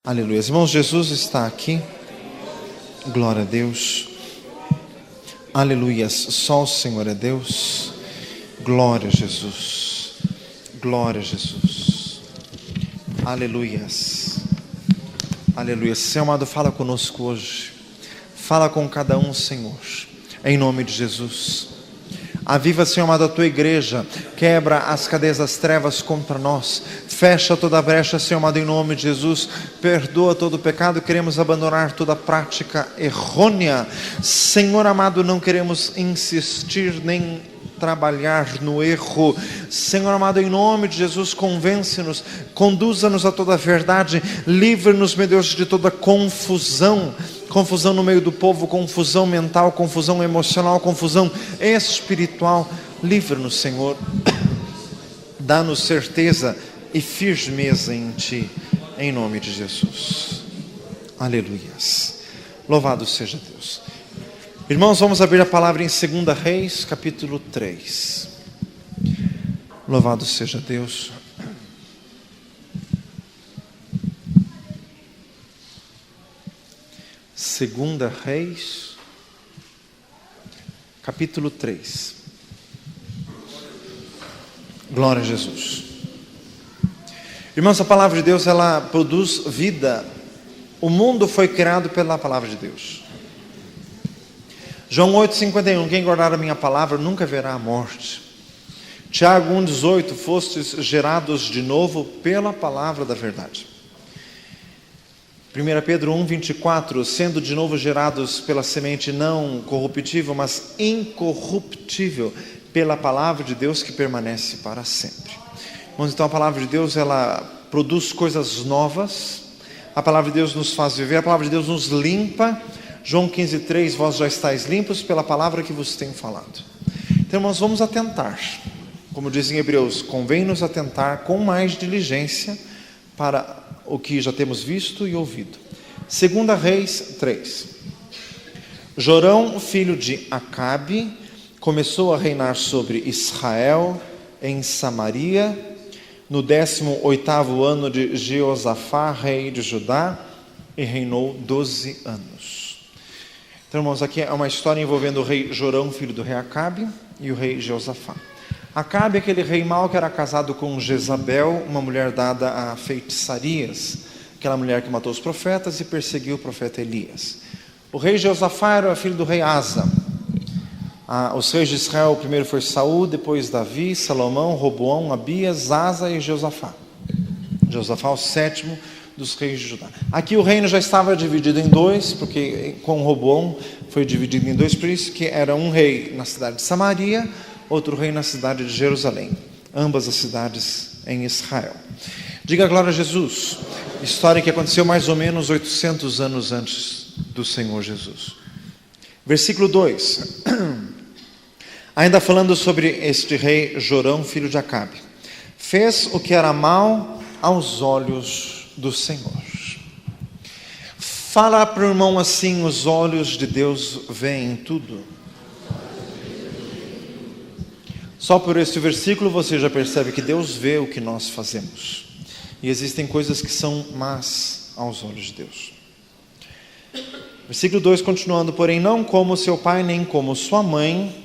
Aleluia. Irmãos, Jesus está aqui. Glória a Deus. Aleluia. Só o Senhor é Deus. Glória a Jesus. Glória a Jesus. Aleluias. Aleluia. Senhor amado, fala conosco hoje. Fala com cada um, Senhor. Em nome de Jesus. Aviva, Senhor amado, a tua igreja. Quebra as cadeias das trevas contra nós. Fecha toda a brecha, Senhor amado, em nome de Jesus. Perdoa todo o pecado. Queremos abandonar toda prática errônea. Senhor amado, não queremos insistir nem trabalhar no erro. Senhor amado, em nome de Jesus, convence-nos, conduza-nos a toda a verdade, livre-nos, meu Deus, de toda confusão no meio do povo, confusão mental, confusão emocional, confusão espiritual. Livre-nos, Senhor, dá-nos certeza e firmeza em Ti, em nome de Jesus. Aleluias. Louvado seja Deus. Irmãos, vamos abrir a palavra em 2 Reis, capítulo 3. Louvado seja Deus. Segunda Reis, capítulo 3. Glória a Jesus. Irmãos, a palavra de Deus, ela produz vida. O mundo foi criado pela palavra de Deus. João 8,51, quem guardar a minha palavra nunca verá a morte. Tiago 1,18, fostes gerados de novo pela palavra da verdade. 1 Pedro 1,24, sendo de novo gerados pela semente não corruptível, mas incorruptível, pela palavra de Deus que permanece para sempre. Irmãos, então a palavra de Deus, ela produz coisas novas. A palavra de Deus nos faz viver, a palavra de Deus nos limpa. João 15,3, vós já estáis limpos pela palavra que vos tenho falado. Então, irmãos, vamos atentar. Como diz em Hebreus, convém-nos atentar com mais diligência para o que já temos visto e ouvido. 2 Reis 3. Jorão, filho de Acabe, começou a reinar sobre Israel em Samaria, no 18º ano de Jeosafá, rei de Judá, e reinou 12 anos. Então, irmãos, aqui é uma história envolvendo o rei Jorão, filho do rei Acabe, e o rei Jeosafá. Acabe é aquele rei mau que era casado com Jezabel, uma mulher dada a feitiçarias, aquela mulher que matou os profetas e perseguiu o profeta Elias. O rei Jeosafá era filho do rei Asa. Os reis de Israel, o primeiro foi Saul, depois Davi, Salomão, Roboão, Abias, Asa e Jeosafá. Jeosafá, o 7º dos reis de Judá. Aqui o reino já estava dividido em dois, porque com Roboão foi dividido em dois, por isso que era um rei na cidade de Samaria, outro rei na cidade de Jerusalém, ambas as cidades em Israel. Diga glória a Jesus. História que aconteceu mais ou menos 800 anos antes do Senhor Jesus. Versículo 2. Ainda falando sobre este rei Jorão, filho de Acabe. Fez o que era mal aos olhos do Senhor. Fala para o irmão assim: os olhos de Deus veem tudo. Só por este versículo você já percebe que Deus vê o que nós fazemos. E existem coisas que são más aos olhos de Deus. Versículo 2, continuando: porém não como seu pai, nem como sua mãe,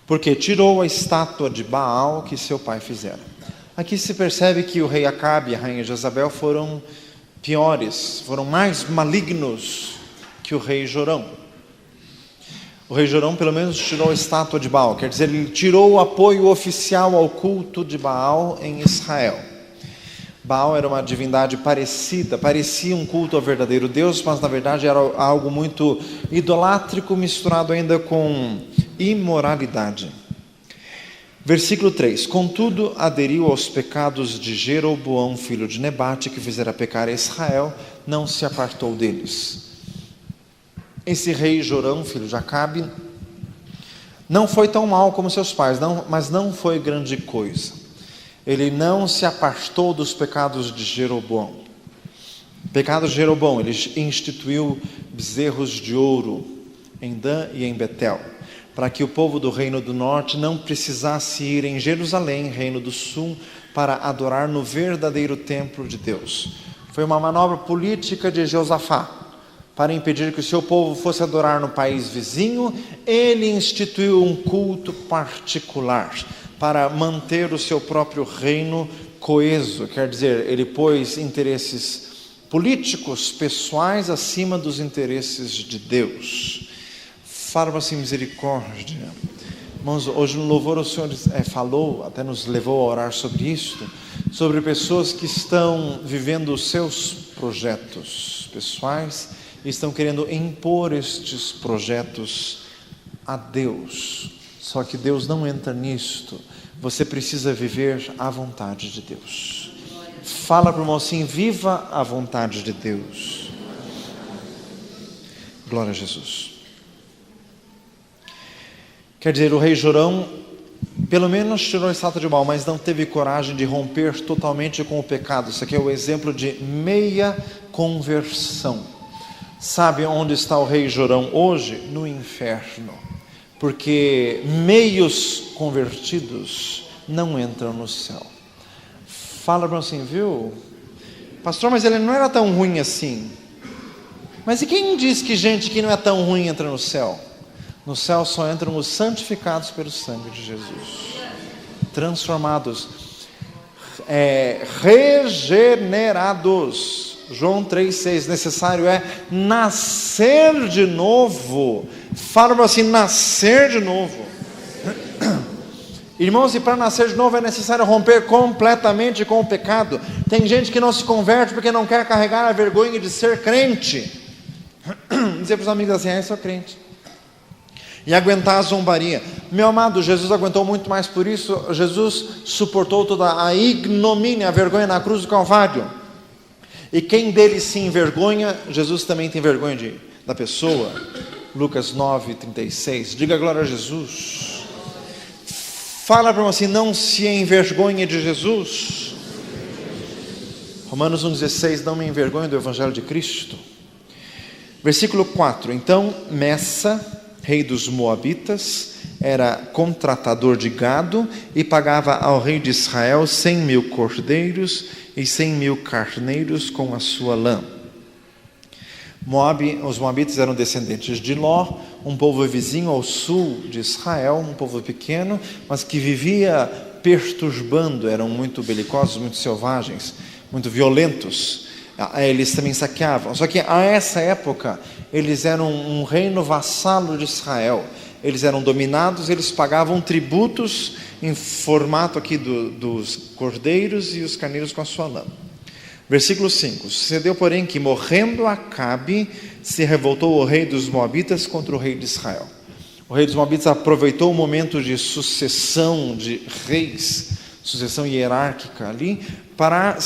porque tirou a estátua de Baal que seu pai fizera. Aqui se percebe que o rei Acabe e a rainha Jezabel foram piores, foram mais malignos que o rei Jorão. O rei Jorão pelo menos tirou a estátua de Baal, quer dizer, ele tirou o apoio oficial ao culto de Baal em Israel. Baal era uma divindade parecia um culto ao verdadeiro Deus, mas na verdade era algo muito idolátrico, misturado ainda com imoralidade. Versículo 3. Contudo, aderiu aos pecados de Jeroboão, filho de Nebate, que fizera pecar a Israel, não se apartou deles. Esse rei Jorão, filho de Acabe, não foi tão mau como seus pais, mas não foi grande coisa. Ele não se apartou dos pecados de Jeroboão. Pecado de Jeroboão, ele instituiu bezerros de ouro em Dan e em Betel, para que o povo do reino do norte não precisasse ir em Jerusalém, reino do sul, para adorar no verdadeiro templo de Deus. Foi uma manobra política de Josafá para impedir que o seu povo fosse adorar no país vizinho. Ele instituiu um culto particular para manter o seu próprio reino coeso. Quer dizer, ele pôs interesses políticos, pessoais, acima dos interesses de Deus. Fala assim, misericórdia. Irmãos, hoje no louvor o Senhor falou, até nos levou a orar sobre isso, sobre pessoas que estão vivendo os seus projetos pessoais e estão querendo impor estes projetos a Deus. Só que Deus não entra nisto. Você precisa viver a vontade de Deus. Fala para o irmão assim: viva a vontade de Deus. Glória a Jesus. Quer dizer, o rei Jorão pelo menos tirou a estátua de Baal, mas não teve coragem de romper totalmente com o pecado. Isso aqui é o exemplo de meia conversão. Sabe onde está o rei Jorão hoje? No inferno. Porque meios convertidos não entram no céu. Fala para assim, viu? Pastor, mas ele não era tão ruim assim. Mas e quem diz que gente que não é tão ruim entra no céu? No céu só entram os santificados pelo sangue de Jesus. Transformados. Regenerados. João 3,6. Necessário é nascer de novo. Fala assim, nascer de novo. Irmãos, e para nascer de novo é necessário romper completamente com o pecado. Tem gente que não se converte porque não quer carregar a vergonha de ser crente. Dizer para os amigos assim, eu sou crente. E aguentar a zombaria. Meu amado, Jesus aguentou muito mais por isso. Jesus suportou toda a ignomínia, a vergonha na cruz do Calvário. E quem dele se envergonha, Jesus também tem vergonha da pessoa. Lucas 9:36. Diga glória a Jesus. Fala para mim assim, não se envergonhe de Jesus. Romanos 1,16, não me envergonhe do Evangelho de Cristo. Versículo 4. Então Messa, rei dos Moabitas, era contratador de gado e pagava ao rei de Israel 100.000 cordeiros e 100.000 carneiros com a sua lã. Os Moabitas eram descendentes de Ló, um povo vizinho ao sul de Israel, um povo pequeno, mas que vivia perturbando, eram muito belicosos, muito selvagens, muito violentos. Eles também saqueavam, só que a essa época eles eram um reino vassalo de Israel. Eles eram dominados, eles pagavam tributos em formato aqui dos cordeiros e os carneiros com a sua lã. Versículo 5. Sucedeu, porém, que morrendo Acabe, se revoltou o rei dos Moabitas contra o rei de Israel. O rei dos Moabitas aproveitou o momento de sucessão de reis, sucessão hierárquica ali, para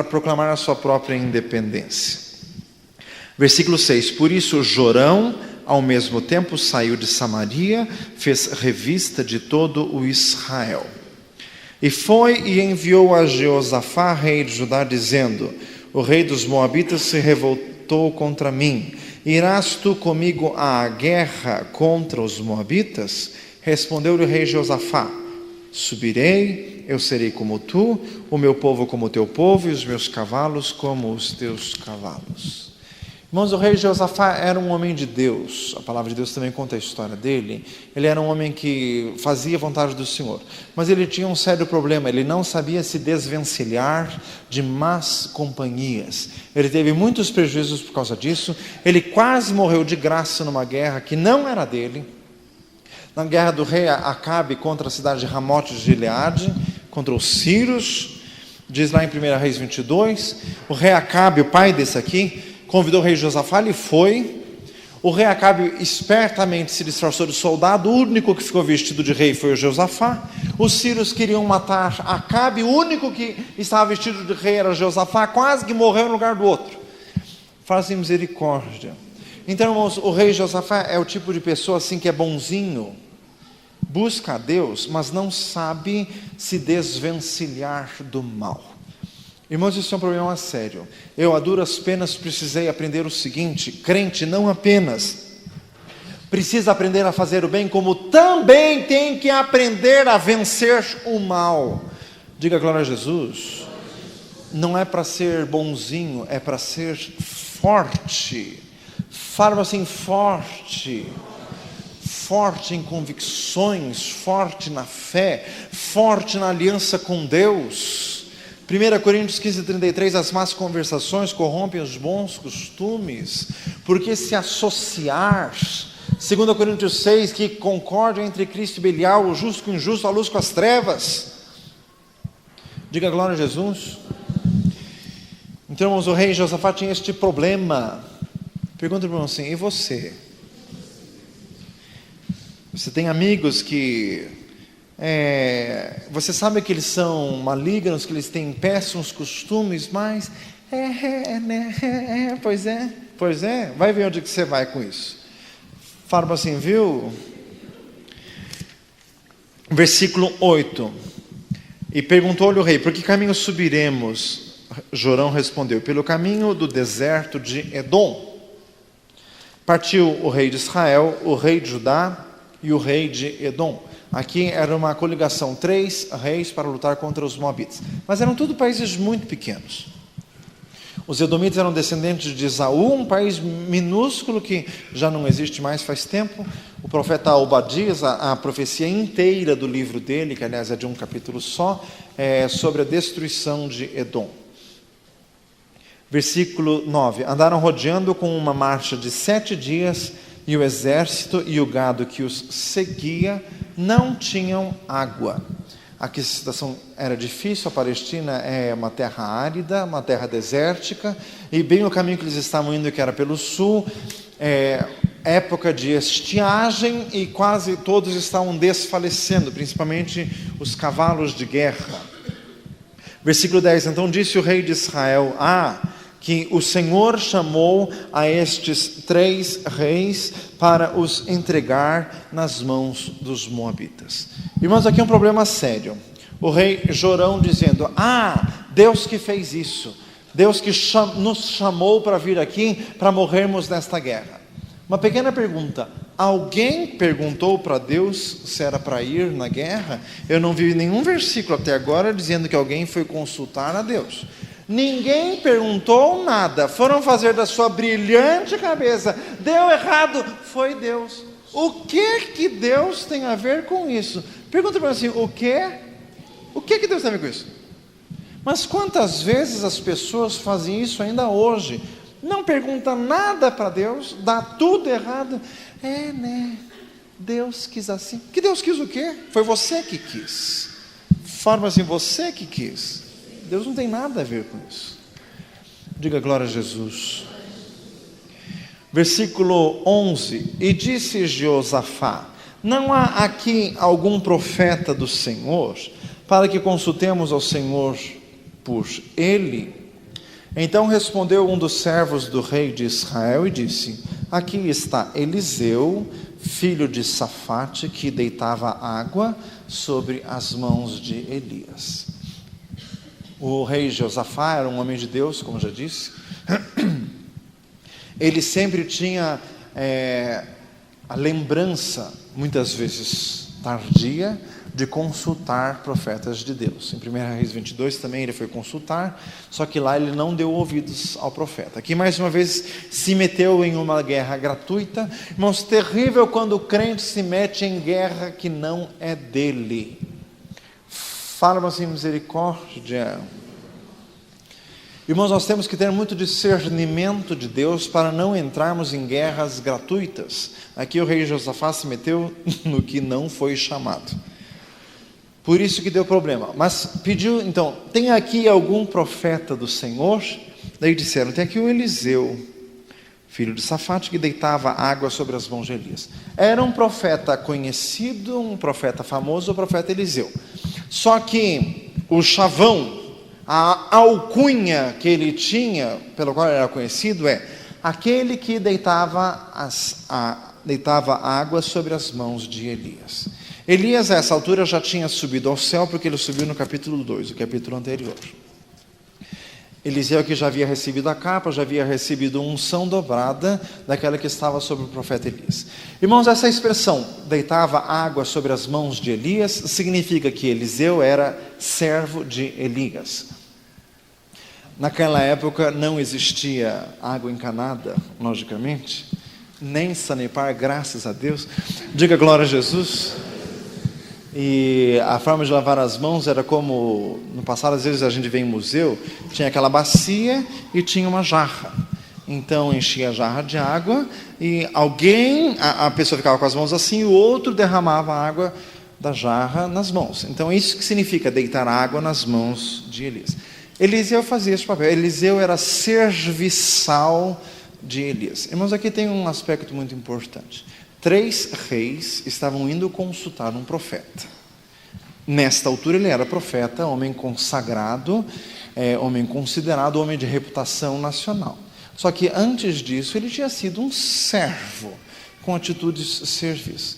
proclamar a sua própria independência. Versículo 6. Por isso Jorão, ao mesmo tempo, saiu de Samaria, fez revista de todo o Israel. E foi e enviou a Jeosafá, rei de Judá, dizendo: o rei dos Moabitas se revoltou contra mim. Irás tu comigo à guerra contra os Moabitas? Respondeu-lhe o rei Jeosafá: subirei, eu serei como tu, o meu povo como o teu povo, e os meus cavalos como os teus cavalos. Irmãos, o rei Jeosafá era um homem de Deus. A palavra de Deus também conta a história dele. Ele era um homem que fazia a vontade do Senhor. Mas ele tinha um sério problema. Ele não sabia se desvencilhar de más companhias. Ele teve muitos prejuízos por causa disso. Ele quase morreu de graça numa guerra que não era dele. Na guerra do rei Acabe contra a cidade de Ramote de Gileade, contra os sírios. Diz lá em 1 Reis 22. O rei Acabe, o pai desse aqui, convidou o rei Josafá, ele foi. O rei Acabe espertamente se disfarçou de soldado. O único que ficou vestido de rei foi o Josafá. Os sírios queriam matar Acabe. O único que estava vestido de rei era Josafá. Quase que morreu no lugar do outro. Fala assim, misericórdia. Então, irmãos, o rei Josafá é o tipo de pessoa assim que é bonzinho, busca a Deus, mas não sabe se desvencilhar do mal. Irmãos, isso é um problema sério. Eu, a duras penas, precisei aprender o seguinte: crente não apenas precisa aprender a fazer o bem, como também tem que aprender a vencer o mal. Diga glória a Jesus. não é para ser bonzinho, é para ser forte. Fala assim, forte. Forte em convicções, forte na fé, forte na aliança com Deus. 1 Coríntios 15:33, as más conversações corrompem os bons costumes, porque se associar. 2 Coríntios 6, que concórdia entre Cristo e Belial, o justo com o injusto, a luz com as trevas. Diga glória a Jesus. Então, irmãos, o rei Josafá tinha este problema. Pergunta para o irmão assim, e você? Você tem amigos que, você sabe que eles são malignos, que eles têm péssimos costumes, mas, pois é, vai ver onde que você vai com isso. Fala assim, viu? Versículo 8, e perguntou-lhe o rei, por que caminho subiremos? Jorão respondeu, pelo caminho do deserto de Edom. Partiu o rei de Israel, o rei de Judá, e o rei de Edom. Aqui era uma coligação, 3 reis para lutar contra os moabitas. Mas eram tudo países muito pequenos. Os edomitas eram descendentes de Esaú, um país minúsculo que já não existe mais faz tempo. O profeta Obadias, a profecia inteira do livro dele, que aliás é de um capítulo só, é sobre a destruição de Edom. Versículo 9. Andaram rodeando com uma marcha de 7 dias, e o exército e o gado que os seguia não tinham água. Aqui a situação era difícil, a Palestina é uma terra árida, uma terra desértica, e bem o caminho que eles estavam indo, que era pelo sul, época de estiagem, e quase todos estavam desfalecendo, principalmente os cavalos de guerra. Versículo 10, então disse o rei de Israel, que o Senhor chamou a estes 3 reis para os entregar nas mãos dos moabitas. Irmãos, aqui é um problema sério. O rei Jorão dizendo, Deus que fez isso, Deus que nos chamou para vir aqui, para morrermos nesta guerra. Uma pequena pergunta, alguém perguntou para Deus se era para ir na guerra? Eu não vi nenhum versículo até agora dizendo que alguém foi consultar a Deus. Ninguém perguntou nada, foram fazer da sua brilhante cabeça, deu errado, foi Deus. O que Deus tem a ver com isso? Pergunta para mim assim, o que Deus tem a ver com isso? Mas quantas vezes as pessoas fazem isso ainda hoje? Não pergunta nada para Deus, dá tudo errado. Deus quis assim. Que Deus quis o quê? Foi você que quis. Fala assim, você que quis. Deus não tem nada a ver com isso. Diga glória a Jesus. Versículo 11. E disse Josafá, não há aqui algum profeta do Senhor, para que consultemos ao Senhor por ele? Então respondeu um dos servos do rei de Israel e disse, aqui está Eliseu, filho de Safate, que deitava água sobre as mãos de Elias. O rei Josafá era um homem de Deus, como já disse. Ele sempre tinha a lembrança, muitas vezes tardia, de consultar profetas de Deus. Em 1 Reis 22 também ele foi consultar, só que lá ele não deu ouvidos ao profeta. Aqui mais uma vez se meteu em uma guerra gratuita. Irmãos, terrível quando o crente se mete em guerra que não é dele. Fala assim, misericórdia. Irmãos, nós temos que ter muito discernimento de Deus para não entrarmos em guerras gratuitas. Aqui o rei Josafá se meteu no que não foi chamado. Por isso que deu problema. Mas pediu, então, tem aqui algum profeta do Senhor? Daí disseram, tem aqui o Eliseu, filho de Safate, que deitava água sobre as mãos de Elias. Era um profeta conhecido, um profeta famoso, o profeta Eliseu. Só que o chavão, a alcunha que ele tinha, pelo qual ele era conhecido, é aquele que deitava água sobre as mãos de Elias. Elias, a essa altura, já tinha subido ao céu, porque ele subiu no capítulo 2, o capítulo anterior. Eliseu que já havia recebido a capa, já havia recebido uma unção dobrada daquela que estava sobre o profeta Elias. Irmãos, essa expressão, deitava água sobre as mãos de Elias, significa que Eliseu era servo de Elias. Naquela época não existia água encanada, logicamente, nem Sanepar, graças a Deus. Diga glória a Jesus. E a forma de lavar as mãos era como, no passado, às vezes a gente vê em museu, tinha aquela bacia e tinha uma jarra. Então enchia a jarra de água e a pessoa ficava com as mãos assim, e o outro derramava a água da jarra nas mãos. Então isso que significa deitar água nas mãos de Elias. Eliseu fazia esse papel. Eliseu era serviçal de Elias. Irmãos, aqui tem um aspecto muito importante. 3 reis estavam indo consultar um profeta. Nesta altura ele era profeta, homem consagrado, homem considerado, homem de reputação nacional. Só que antes disso ele tinha sido um servo, com atitudes servis.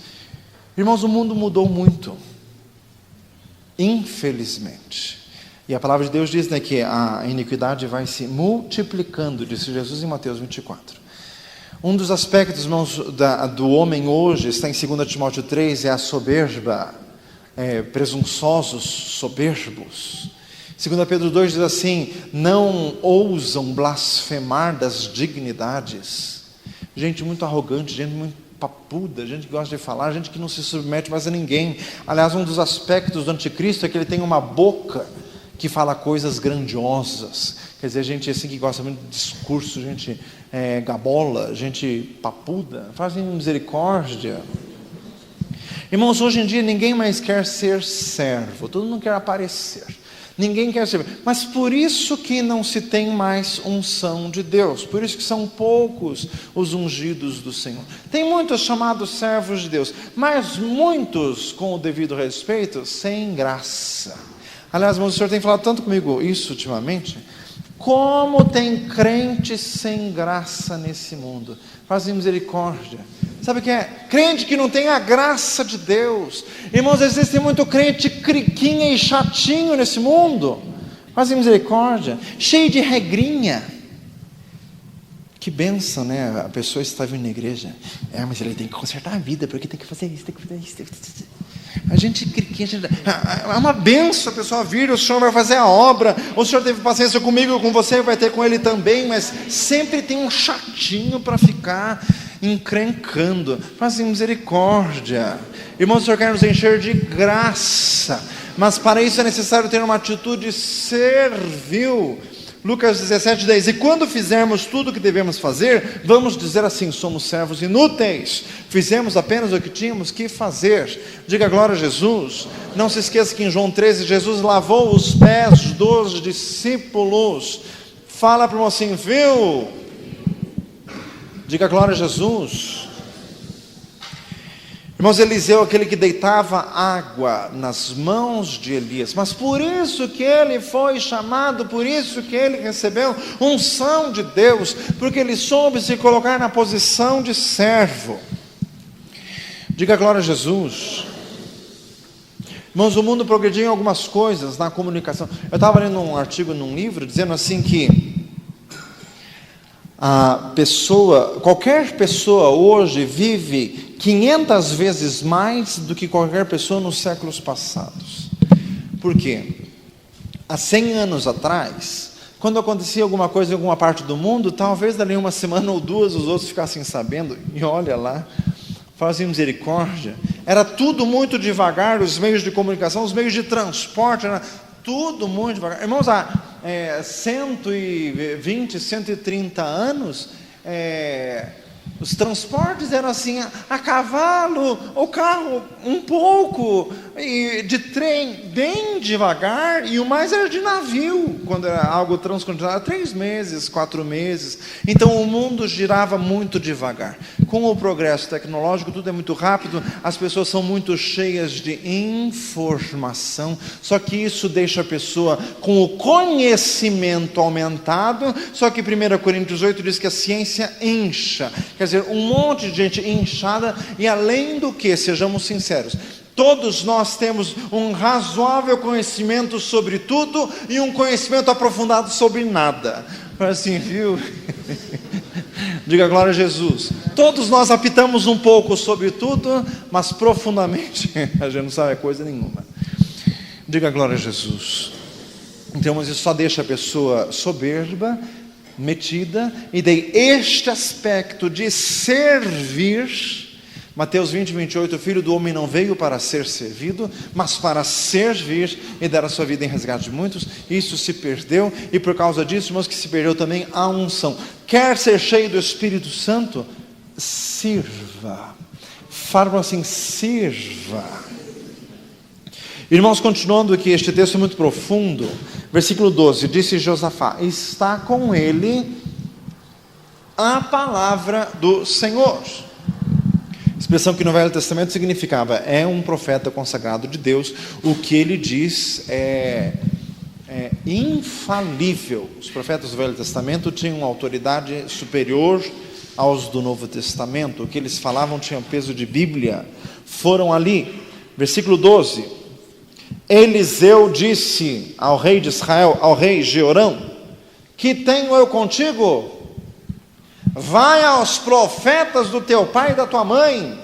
Irmãos, o mundo mudou muito, infelizmente. E a palavra de Deus diz, né, que a iniquidade vai se multiplicando, disse Jesus em Mateus 24. Um dos aspectos, irmãos, do homem hoje, está em 2 Timóteo 3, é a soberba, presunçosos, soberbos. 2 Pedro 2 diz assim: não ousam blasfemar das dignidades. Gente muito arrogante, gente muito papuda, gente que gosta de falar, gente que não se submete mais a ninguém. Aliás, um dos aspectos do anticristo é que ele tem uma boca que fala coisas grandiosas. Quer dizer, gente assim que gosta muito de discurso, gente gabola, gente papuda, fazem misericórdia. Irmãos, hoje em dia ninguém mais quer ser servo, todo mundo quer aparecer. Ninguém quer ser, mas por isso que não se tem mais unção de Deus, por isso que são poucos os ungidos do Senhor. Tem muitos chamados servos de Deus, mas muitos, com o devido respeito, sem graça. Aliás, irmãos, o Senhor tem falado tanto comigo isso ultimamente. Como tem crente sem graça nesse mundo. Fazem misericórdia. Sabe o que é? Crente que não tem a graça de Deus. Irmãos, existe muito crente criquinha e chatinho nesse mundo. Fazem misericórdia. Cheio de regrinha. Que bênção, né? A pessoa está vindo na igreja. Mas ele tem que consertar a vida, porque tem que fazer isso, tem que fazer isso. A gente criquinha. É uma bênção a pessoa vir, o Senhor vai fazer a obra. O Senhor teve paciência comigo, com você, vai ter com ele também. Mas sempre tem um chatinho para ficar encrencando. Fazem misericórdia. Irmãos, o Senhor quer nos encher de graça, mas para isso é necessário ter uma atitude servil. Lucas 17:10. E quando fizermos tudo o que devemos fazer, vamos dizer assim: somos servos inúteis, fizemos apenas o que tínhamos que fazer. Diga glória a Jesus. Não se esqueça que em João 13 Jesus lavou os pés dos discípulos. Fala para o mocinho: viu? Diga glória a Jesus. Irmãos, Eliseu, aquele que deitava água nas mãos de Elias, mas por isso que ele foi chamado, por isso que ele recebeu unção de Deus, porque ele soube se colocar na posição de servo. Diga glória a Jesus. Irmãos, o mundo progrediu em algumas coisas na comunicação. Eu estava lendo um artigo num livro dizendo assim que qualquer pessoa hoje vive 500 vezes mais do que qualquer pessoa nos séculos passados. Por quê? Há 100 anos atrás, quando acontecia alguma coisa em alguma parte do mundo, talvez dali uma semana ou duas os outros ficassem sabendo, e olha lá, fazem misericórdia. Era tudo muito devagar, os meios de comunicação, os meios de transporte, era tudo muito devagar. Irmãos, há 120, 130 anos, os transportes eram assim, a cavalo, o carro um pouco, e de trem bem devagar, e o mais era de navio, quando era algo transcontinental, 3 meses, 4 meses. Então o mundo girava muito devagar. Com o progresso tecnológico, tudo é muito rápido, as pessoas são muito cheias de informação, só que isso deixa a pessoa com o conhecimento aumentado. Só que 1 Coríntios 8 diz que a ciência incha, quer dizer, um monte de gente inchada. E além do que, sejamos sinceros, todos nós temos um razoável conhecimento sobre tudo e um conhecimento aprofundado sobre nada. Assim, viu? Diga glória a Jesus. Todos nós apitamos um pouco sobre tudo, mas profundamente a gente não sabe coisa nenhuma. Diga glória a Jesus. Então, mas isso só deixa a pessoa soberba, metida, e daí este aspecto de servir. Mateus 20, 28, o Filho do Homem não veio para ser servido, mas para servir e dar a sua vida em resgate de muitos. Isso se perdeu, e por causa disso, irmãos, que se perdeu também a unção. Quer ser cheio do Espírito Santo? Sirva. Fala assim, sirva. Irmãos, continuando aqui, este texto é muito profundo. Versículo 12, disse Josafá: está com ele a palavra do Senhor. Expressão que no Velho Testamento significava, é um profeta consagrado de Deus, o que ele diz é infalível. Os profetas do Velho Testamento tinham uma autoridade superior aos do Novo Testamento, o que eles falavam tinha peso de Bíblia. Foram ali, versículo 12, Eliseu disse ao rei de Israel, ao rei Jeorão: que tenho eu contigo? Vai aos profetas do teu pai e da tua mãe.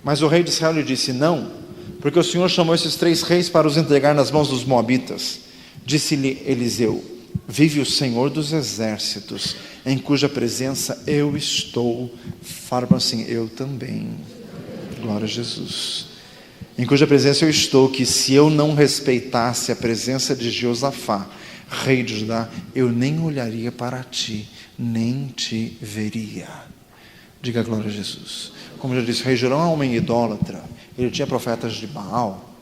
Mas o rei de Israel lhe disse: não, porque o Senhor chamou esses 3 reis para os entregar nas mãos dos moabitas. Disse-lhe Eliseu: vive o Senhor dos exércitos, em cuja presença eu estou. Fala assim, eu também. Glória a Jesus. Em cuja presença eu estou, que se eu não respeitasse a presença de Josafá, rei de Judá, eu nem olharia para ti, nem te veria. Diga glória a Jesus. Como já disse, o rei Jeorão é um homem idólatra. Ele tinha profetas de Baal.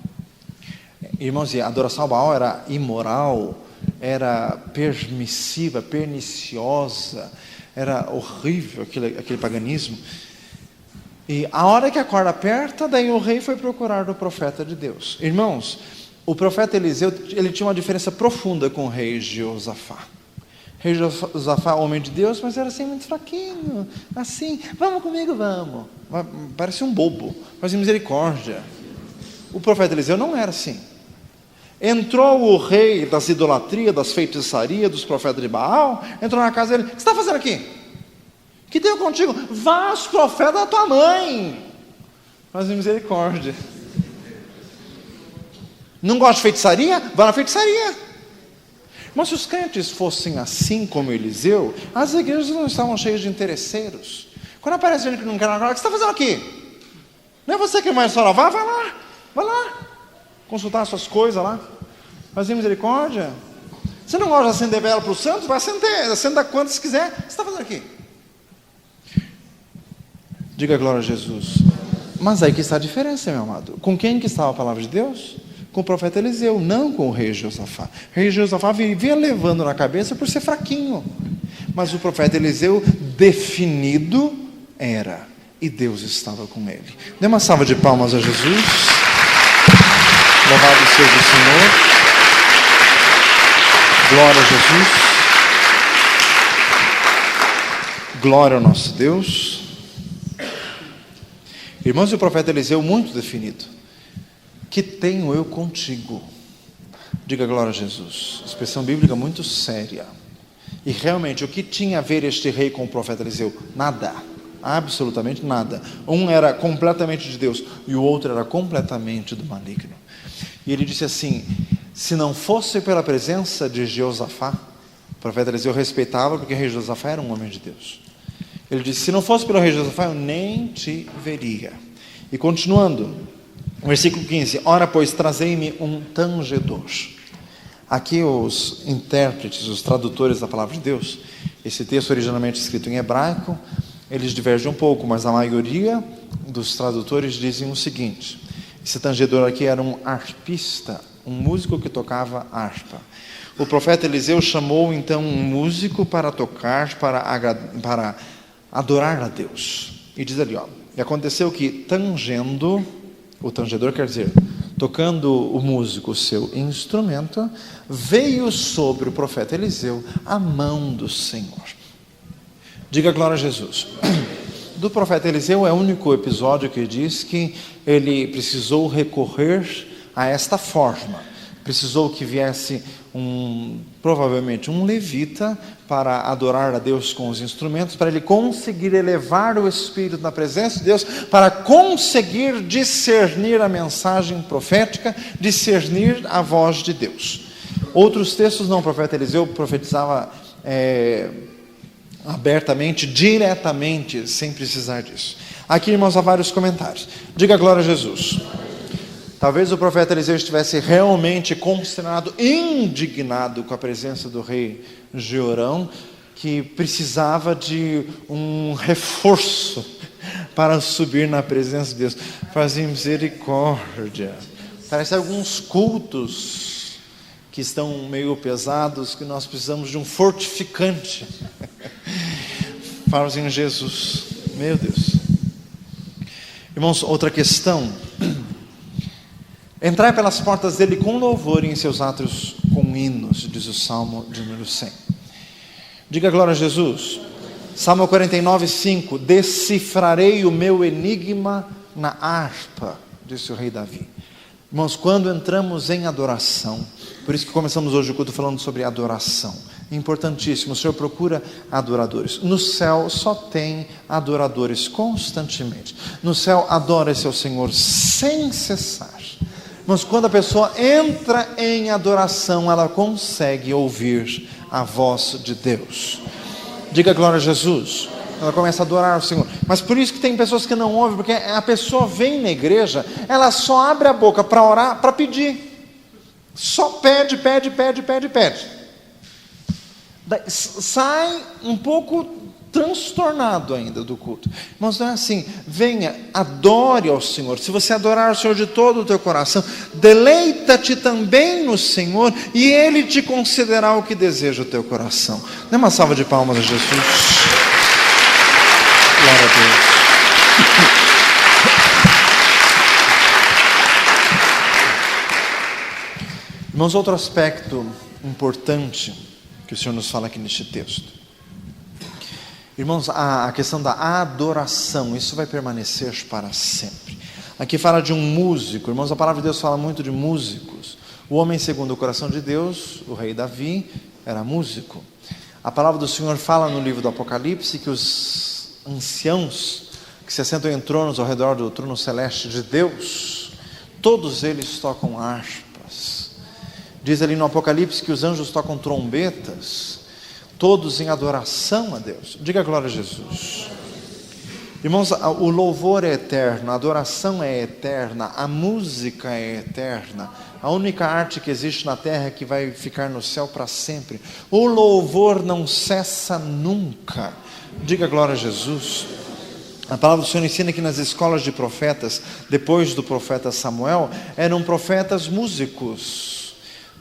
Irmãos, a adoração a Baal era imoral, era permissiva, perniciosa, era horrível aquele paganismo. E a hora que a corda aperta, daí o rei foi procurar o profeta de Deus. Irmãos, o profeta Eliseu, ele tinha uma diferença profunda com o rei Josafá. O rei Josafá, homem de Deus, mas era assim muito fraquinho, assim, vamos comigo, vamos. Parecia um bobo, fazia misericórdia. O profeta Eliseu não era assim. Entrou o rei das idolatrias, das feitiçarias, dos profetas de Baal, entrou na casa dele: o que você está fazendo aqui? Que tenho contigo? Vá aos profetas da tua mãe. Fazia misericórdia. Não gosta de feitiçaria? Vá na feitiçaria. Mas se os crentes fossem assim como Eliseu, as igrejas não estavam cheias de interesseiros. Quando aparece gente que não quer nada, o que você está fazendo aqui? Não é você que vai só vai lá, consultar as suas coisas lá, fazer misericórdia. Você não gosta de acender vela para os santos? Vai acenda quantas quiser. O que você está fazendo aqui? Diga glória a Jesus. Mas aí que está a diferença, meu amado. Com quem que estava a palavra de Deus? Com o profeta Eliseu, não com o rei Josafá. O rei Josafá vivia levando na cabeça por ser fraquinho. Mas o profeta Eliseu, definido, era. E Deus estava com ele. Dê uma salva de palmas a Jesus. Louvado seja o Senhor. Glória a Jesus. Glória ao nosso Deus. Irmãos, e o profeta Eliseu muito definido: que tenho eu contigo? Diga glória a Jesus. Expressão bíblica muito séria. E realmente, o que tinha a ver este rei com o profeta Eliseu? Nada, absolutamente nada. Um era completamente de Deus e o outro era completamente do maligno. E ele disse assim: se não fosse pela presença de Josafá, o profeta Eliseu respeitava, porque o rei Josafá era um homem de Deus. Ele disse: se não fosse pelo rei Josafá, eu nem te veria. E continuando, versículo 15: ora, pois, trazei-me um tangedor. Aqui os intérpretes, os tradutores da palavra de Deus, esse texto originalmente escrito em hebraico, eles divergem um pouco, mas a maioria dos tradutores dizem o seguinte: esse tangedor aqui era um arpista, um músico que tocava harpa. O profeta Eliseu chamou então um músico para tocar, para adorar a Deus. E diz ali, e aconteceu que tangendo, o tangedor quer dizer, tocando o músico o seu instrumento, veio sobre o profeta Eliseu a mão do Senhor. Diga glória a Jesus. Do profeta Eliseu é o único episódio que diz que ele precisou recorrer a esta forma. precisou que viesse provavelmente um levita para adorar a Deus com os instrumentos, para ele conseguir elevar o espírito na presença de Deus, para conseguir discernir a mensagem profética, discernir a voz de Deus. Outros textos não, o profeta Eliseu profetizava abertamente, diretamente, sem precisar disso. Aqui, irmãos, há vários comentários. Diga glória a Jesus. Talvez o profeta Eliseu estivesse realmente consternado, indignado com a presença do rei Jeorão, que precisava de um reforço para subir na presença de Deus. Fazia misericórdia. Parece alguns cultos que estão meio pesados, que nós precisamos de um fortificante. Fala em Jesus. Meu Deus. Irmãos, outra questão. Entrai pelas portas dele com louvor e em seus átrios com hinos, diz o Salmo de número 100. Diga glória a Jesus. Salmo 49, 5. Decifrarei o meu enigma na harpa, disse o rei Davi. Irmãos, quando entramos em adoração, por isso que começamos hoje o culto falando sobre adoração, importantíssimo, o Senhor procura adoradores. No céu só tem adoradores constantemente. No céu adora-se ao Senhor sem cessar. Mas quando a pessoa entra em adoração, ela consegue ouvir a voz de Deus. Diga glória a Jesus. Ela começa a adorar o Senhor. Mas por isso que tem pessoas que não ouvem, porque a pessoa vem na igreja, ela só abre a boca para orar, para pedir. Só pede. Sai um pouco transtornado ainda do culto. Mas não é assim. Venha, adore ao Senhor. Se você adorar o Senhor de todo o teu coração, deleita-te também no Senhor, e Ele te concederá o que deseja o teu coração. Dê uma salva de palmas a Jesus. Glória a Deus. Irmãos, outro aspecto importante que o Senhor nos fala aqui neste texto. Irmãos, a questão da adoração, isso vai permanecer para sempre. Aqui fala de um músico. Irmãos, a palavra de Deus fala muito de músicos. O homem segundo o coração de Deus, o rei Davi, era músico. A palavra do Senhor fala no livro do Apocalipse que os anciãos que se assentam em tronos ao redor do trono celeste de Deus, todos eles tocam harpas. Diz ali no Apocalipse que os anjos tocam trombetas, todos em adoração a Deus. Diga glória a Jesus. Irmãos, o louvor é eterno, a adoração é eterna, a música é eterna. A única arte que existe na terra é que vai ficar no céu para sempre. O louvor não cessa nunca. Diga glória a Jesus. A palavra do Senhor ensina que nas escolas de profetas, depois do profeta Samuel, eram profetas músicos.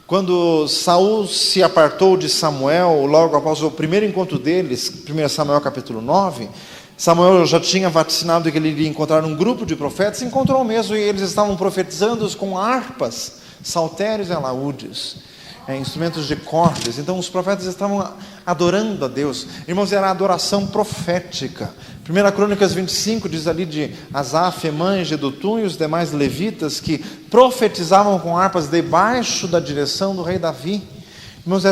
Quando Saul se apartou de Samuel, logo após o primeiro encontro deles, 1 Samuel capítulo 9, Samuel já tinha vaticinado que ele iria encontrar um grupo de profetas, encontrou mesmo, e eles estavam profetizando com harpas, saltérios e alaúdes, instrumentos de cordas. Então os profetas estavam adorando a Deus. Irmãos, era a adoração profética. 1 Crônicas 25 diz ali de Asaf, Emã, Jedutum e os demais levitas que profetizavam com harpas debaixo da direção do rei Davi. Irmãos,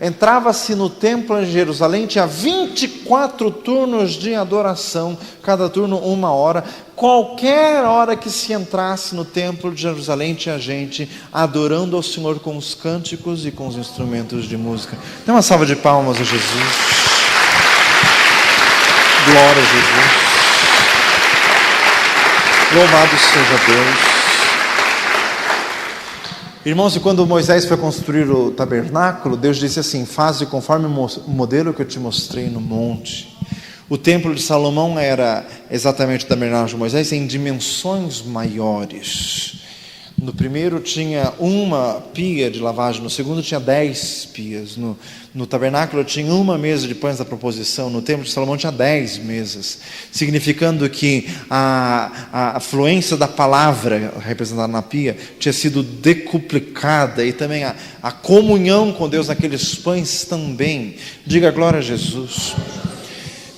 entrava-se no templo em Jerusalém, tinha 24 turnos de adoração, cada turno 1 hora. Qualquer hora que se entrasse no templo de Jerusalém, tinha gente adorando ao Senhor com os cânticos e com os instrumentos de música. Dê uma salva de palmas a Jesus. Glória a Jesus. Louvado seja Deus. Irmãos, e quando Moisés foi construir o tabernáculo, Deus disse assim: faze conforme o modelo que eu te mostrei no monte. O templo de Salomão era exatamente o tabernáculo de Moisés em dimensões maiores. No primeiro tinha uma pia de lavagem, no segundo tinha 10 pias. No tabernáculo tinha uma mesa de pães da proposição, no templo de Salomão tinha 10 mesas, significando que a fluência da palavra representada na pia tinha sido decuplicada, e também a comunhão com Deus naqueles pães também. Diga glória a Jesus.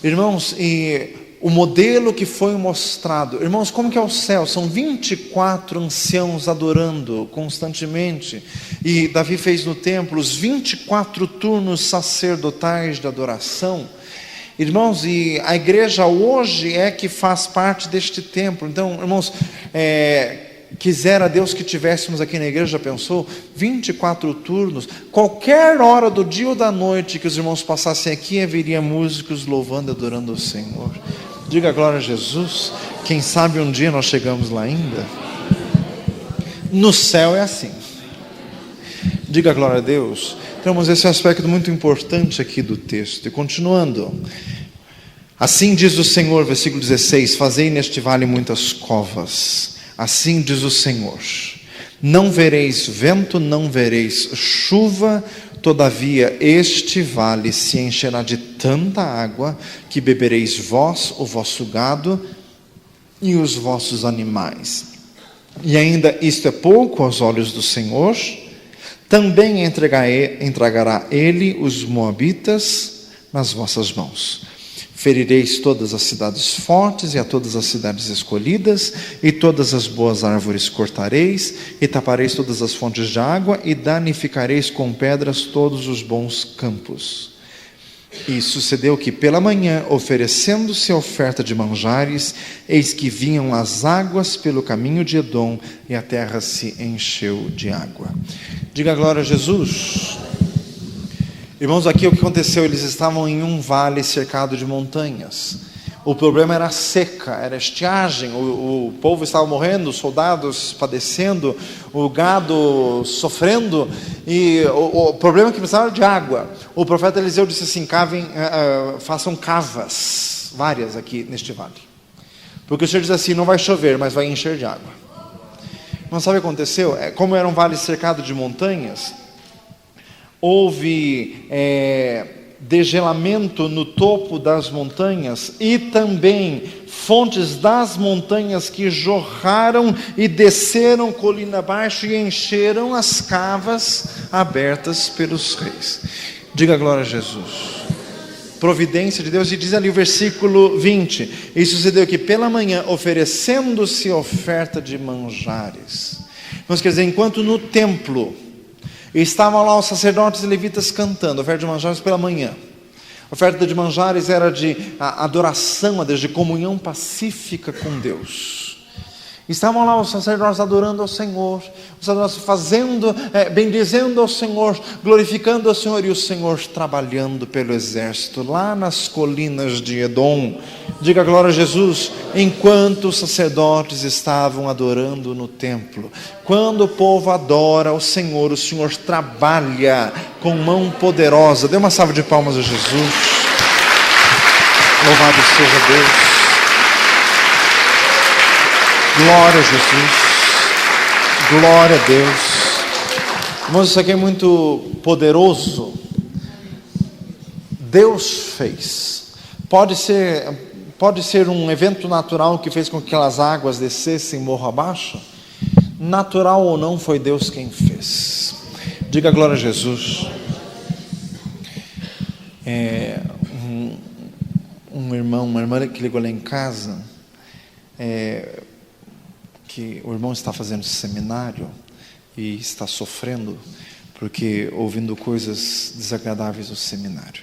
Irmãos, e o modelo que foi mostrado. Irmãos, como que é o céu? São 24 anciãos adorando constantemente. E Davi fez no templo os 24 turnos sacerdotais de adoração. Irmãos, e a igreja hoje é que faz parte deste templo. Então, irmãos, quisera Deus que tivéssemos aqui na igreja, já pensou? 24 turnos, qualquer hora do dia ou da noite que os irmãos passassem aqui, haveria músicos louvando e adorando o Senhor. Diga glória a Jesus. Quem sabe um dia nós chegamos lá ainda. No céu é assim. Diga glória a Deus. Então, mas esse é um aspecto muito importante aqui do texto. E continuando, assim diz o Senhor, versículo 16: fazei neste vale muitas covas. Assim diz o Senhor: não vereis vento, não vereis chuva, todavia este vale se encherá de tanta água, que bebereis vós, o vosso gado e os vossos animais. E ainda isto é pouco aos olhos do Senhor, também entregará ele os moabitas nas vossas mãos. Ferireis todas as cidades fortes e a todas as cidades escolhidas, e todas as boas árvores cortareis, e tapareis todas as fontes de água, e danificareis com pedras todos os bons campos. E sucedeu que pela manhã, oferecendo-se a oferta de manjares, eis que vinham as águas pelo caminho de Edom, e a terra se encheu de água. Diga glória a Jesus. Irmãos, aqui o que aconteceu? Eles estavam em um vale cercado de montanhas. O problema era a seca, era a estiagem. O povo estava morrendo, os soldados padecendo, o gado sofrendo. E o problema é que precisava de água. O profeta Eliseu disse assim: façam cavas, várias aqui neste vale. Porque o Senhor diz assim: não vai chover, mas vai encher de água. Não sabe o que aconteceu? Como era um vale cercado de montanhas, houve degelamento no topo das montanhas, e também fontes das montanhas que jorraram e desceram colina abaixo e encheram as cavas abertas pelos reis. Diga glória a Jesus. Providência de Deus. E diz ali o versículo 20: e sucedeu que pela manhã, oferecendo-se oferta de manjares. Vamos quer dizer, enquanto no templo estavam lá os sacerdotes e levitas cantando, oferta de manjares pela manhã. A oferta de manjares era de adoração a Deus, de comunhão pacífica com Deus. Estavam lá os sacerdotes adorando ao Senhor, os sacerdotes bendizendo ao Senhor, glorificando ao Senhor, e o Senhor trabalhando pelo exército, lá nas colinas de Edom. Diga glória a Jesus. Enquanto os sacerdotes estavam adorando no templo, quando o povo adora o Senhor trabalha com mão poderosa. Dê uma salva de palmas a Jesus. Louvado seja Deus. Glória a Jesus, glória a Deus. Irmãos, isso aqui é muito poderoso. Deus fez. Pode ser um evento natural que fez com que aquelas águas descessem morro abaixo. Natural ou não, foi Deus quem fez. Diga glória a Jesus. Uma irmã que ligou lá em casa, que o irmão está fazendo seminário e está sofrendo porque ouvindo coisas desagradáveis no seminário.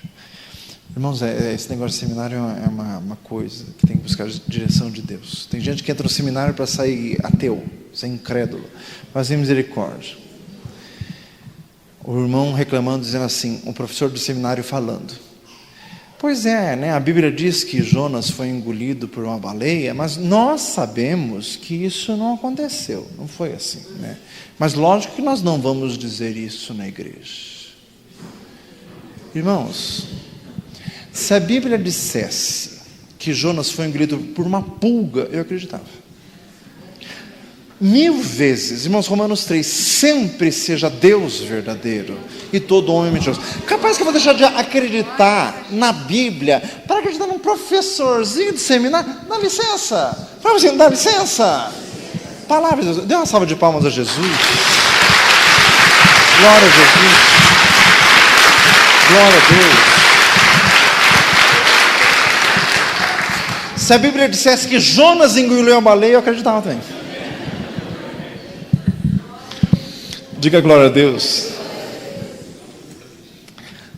Irmãos, esse negócio de seminário é uma coisa que tem que buscar a direção de Deus. Tem gente que entra no seminário para sair ateu, ser incrédulo. Mas em misericórdia. O irmão reclamando, dizendo assim, o professor do seminário falando: pois é, né? A Bíblia diz que Jonas foi engolido por uma baleia, mas nós sabemos que isso não aconteceu, não foi assim, né? Mas lógico que nós não vamos dizer isso na igreja. Irmãos, se a Bíblia dissesse que Jonas foi engolido por uma pulga, eu acreditava. 1000 vezes, irmãos, Romanos 3, sempre seja Deus verdadeiro e todo homem mentiroso. Capaz que eu vou deixar de acreditar na Bíblia para acreditar num professorzinho de seminário? Dá licença, fala assim, dá licença. Palavra de Deus. Dê uma salva de palmas a Jesus. Glória a Jesus. Glória a Deus. Se a Bíblia dissesse que Jonas engoliu a baleia, eu acreditava também. Diga glória a Deus.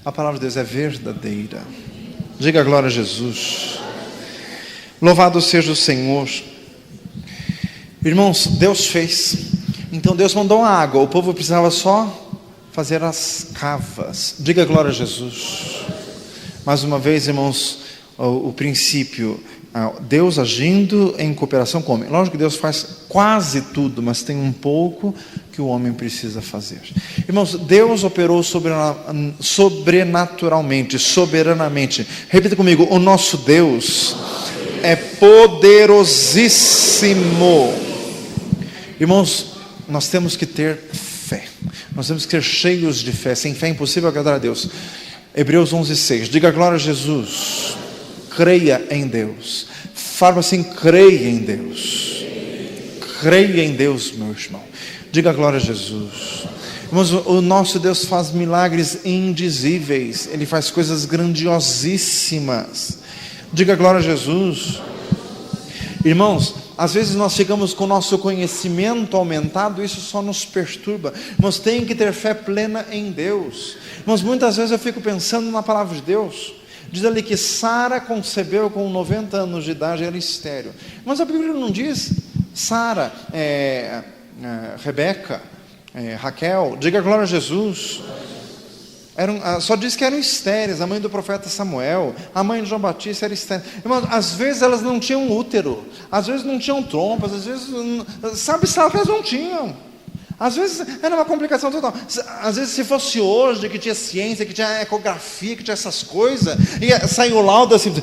A palavra de Deus é verdadeira. Diga glória a Jesus. Louvado seja o Senhor. Irmãos, Deus fez. Então Deus mandou a água. O povo precisava só fazer as cavas. Diga glória a Jesus. Mais uma vez, irmãos, o princípio, Deus agindo em cooperação com o homem. Lógico que Deus faz quase tudo, mas tem um pouco que o homem precisa fazer. Irmãos, Deus operou sobrenaturalmente, soberanamente. Repita comigo: o nosso Deus é poderosíssimo. Irmãos, nós temos que ter fé. Nós temos que ser cheios de fé. Sem fé é impossível agradar a Deus. Hebreus 11:6. Diga glória a Jesus. Creia em Deus. Fala assim: creia em Deus. Creia em Deus, meu irmão. Diga glória a Jesus. Irmãos, o nosso Deus faz milagres indizíveis. Ele faz coisas grandiosíssimas. Diga glória a Jesus. Irmãos, às vezes nós ficamos com o nosso conhecimento aumentado, isso só nos perturba. Irmãos, tem que ter fé plena em Deus. Irmãos, muitas vezes eu fico pensando na palavra de Deus. Diz ali que Sara concebeu com 90 anos de idade, era estéril. Mas a Bíblia não diz Sara, Rebeca, Raquel. Diga glória a Jesus. Só diz que eram estéreis. A mãe do profeta Samuel, a mãe de João Batista era estéril. Irmãos, às vezes elas não tinham útero, às vezes não tinham trompas, às vezes, sabe que elas não tinham. Às vezes era uma complicação total. Às vezes, se fosse hoje, que tinha ciência, que tinha ecografia, que tinha essas coisas, e saiu o laudo assim,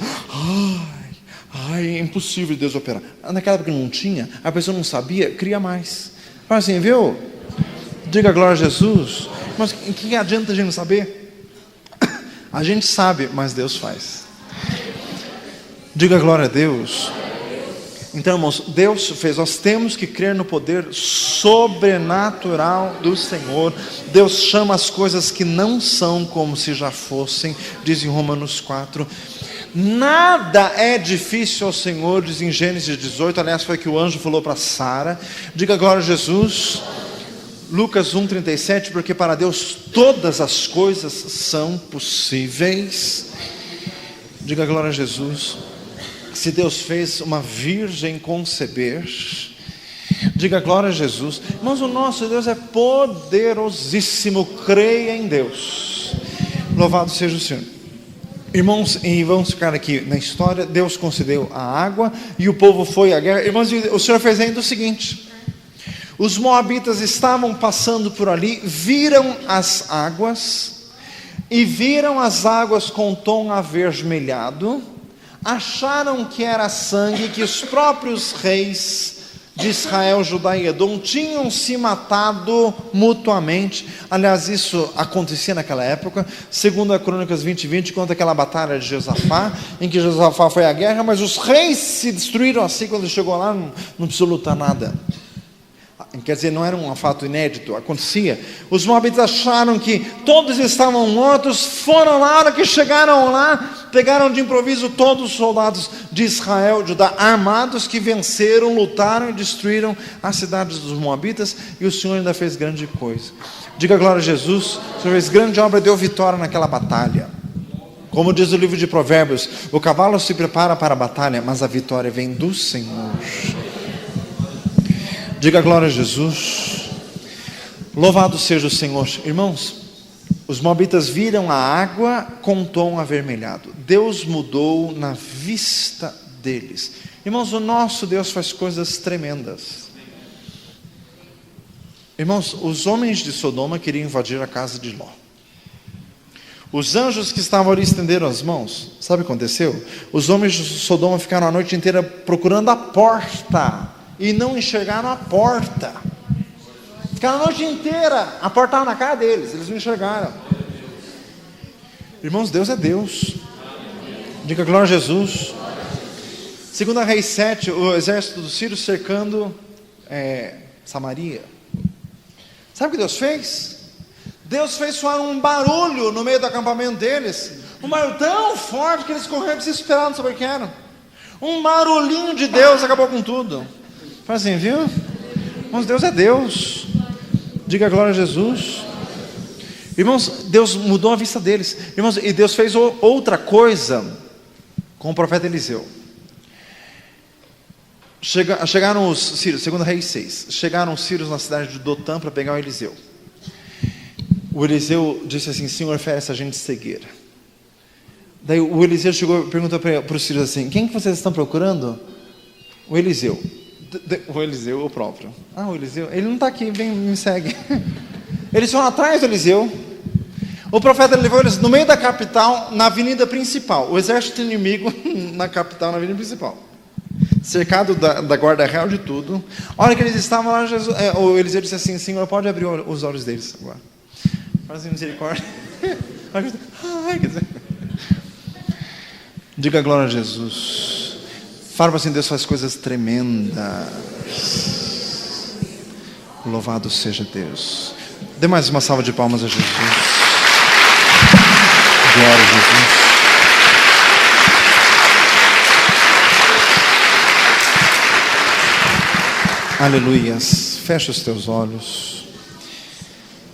é impossível Deus operar. Naquela época não tinha, a pessoa não sabia, cria mais. Fala assim, viu? Diga glória a Jesus. Mas o que adianta a gente não saber? A gente sabe, mas Deus faz. Diga glória a Deus. Então, irmãos, Deus fez. Nós temos que crer no poder sobrenatural do Senhor. Deus chama as coisas que não são como se já fossem, diz em Romanos 4. Nada é difícil ao Senhor, diz em Gênesis 18. Aliás, foi que o anjo falou para Sara. Diga glória a Jesus. Lucas 1:37, porque para Deus todas as coisas são possíveis. Diga glória a Jesus. Se Deus fez uma virgem conceber, diga glória a Jesus. Mas o nosso Deus é poderosíssimo. Creia em Deus. Louvado seja o Senhor. Irmãos, e vamos ficar aqui na história. Deus concedeu a água e o povo foi à guerra. Irmãos, o Senhor fez ainda o seguinte: os moabitas estavam passando por ali, viram as águas, e viram as águas com tom avermelhado, acharam que era sangue, que os próprios reis de Israel, Judá e Edom tinham se matado mutuamente. Aliás, isso acontecia naquela época. Segundo a Crônicas 20:20, conta aquela batalha de Josafá, em que Josafá foi à guerra, mas os reis se destruíram assim. Quando chegou lá, não precisou lutar nada. Quer dizer, não era um fato inédito, acontecia. Os moabitas acharam que todos estavam mortos, foram lá, a hora que chegaram lá, pegaram de improviso todos os soldados de Israel, de Judá, armados, que venceram, lutaram e destruíram as cidades dos moabitas, e o Senhor ainda fez grande coisa. Diga glória a Jesus. O Senhor fez grande obra, deu vitória naquela batalha. Como diz o livro de Provérbios, o cavalo se prepara para a batalha, mas a vitória vem do Senhor. Diga glória a Jesus. Louvado seja o Senhor. Irmãos, os moabitas viram a água com tom avermelhado. Deus mudou na vista deles. Irmãos, o nosso Deus faz coisas tremendas. Irmãos, os homens de Sodoma queriam invadir a casa de Ló. Os anjos que estavam ali estenderam as mãos. Sabe o que aconteceu? Os homens de Sodoma ficaram a noite inteira procurando a porta e não enxergaram a porta. Ficaram a noite inteira, a porta estava na cara deles, eles não enxergaram. Irmãos, Deus é Deus. Diga glória a Jesus. 2 Reis 7, o exército dos sírios cercando Samaria. Sabe o que Deus fez? Deus fez soar um barulho no meio do acampamento deles, um barulho tão forte que eles correram desesperados, não sabiam o que era. Um barulhinho de Deus acabou com tudo. Fala assim, viu? Irmãos, Deus é Deus. Diga glória a Jesus. Irmãos, Deus mudou a vista deles. Irmãos, e Deus fez outra coisa com o profeta Eliseu. Chegaram os sírios, 2 Reis 6. Chegaram os sírios na cidade de Dotã para pegar o Eliseu. O Eliseu disse assim: Senhor, fere essa gente cegueira. Daí o Eliseu chegou e perguntou para os sírios assim: quem que vocês estão procurando? O Eliseu. O Eliseu, o próprio. O Eliseu, ele não está aqui, vem, me segue. Eles foram atrás do Eliseu. O profeta levou eles no meio da capital, na avenida principal. O exército inimigo na capital, na avenida principal. Cercado da guarda real de tudo. A hora que eles estavam lá, o Eliseu disse assim: Senhor, pode abrir os olhos deles agora. Faz misericórdia. Diga glória a Jesus. Fala assim: Deus faz coisas tremendas. Louvado seja Deus. Dê mais uma salva de palmas a Jesus. Glória a Jesus. Aleluias. Fecha os teus olhos.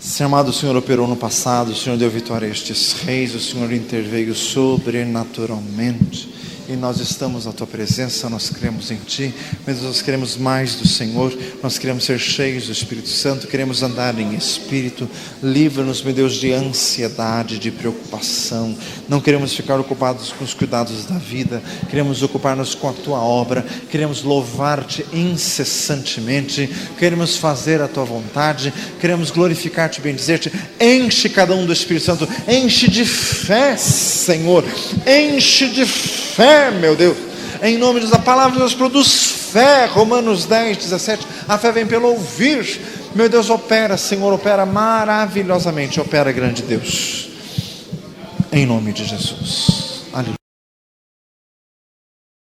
Senhor amado, o Senhor operou no passado, o Senhor deu vitória a estes reis, o Senhor interveio sobrenaturalmente. E nós estamos na Tua presença, nós cremos em Ti, mas nós queremos mais do Senhor, nós queremos ser cheios do Espírito Santo, queremos andar em Espírito. Livra-nos, meu Deus, de ansiedade, de preocupação. Não queremos ficar ocupados com os cuidados da vida, queremos ocupar-nos com a Tua obra, queremos louvar-Te incessantemente, queremos fazer a Tua vontade, queremos glorificar-Te, bendizer-Te. Enche cada um do Espírito Santo, enche de fé, Senhor, enche de fé, meu Deus, em nome de Deus. A palavra de Deus produz fé. Romanos 10, 17. A fé vem pelo ouvir. Meu Deus, opera, Senhor, opera maravilhosamente. Opera, grande Deus, em nome de Jesus.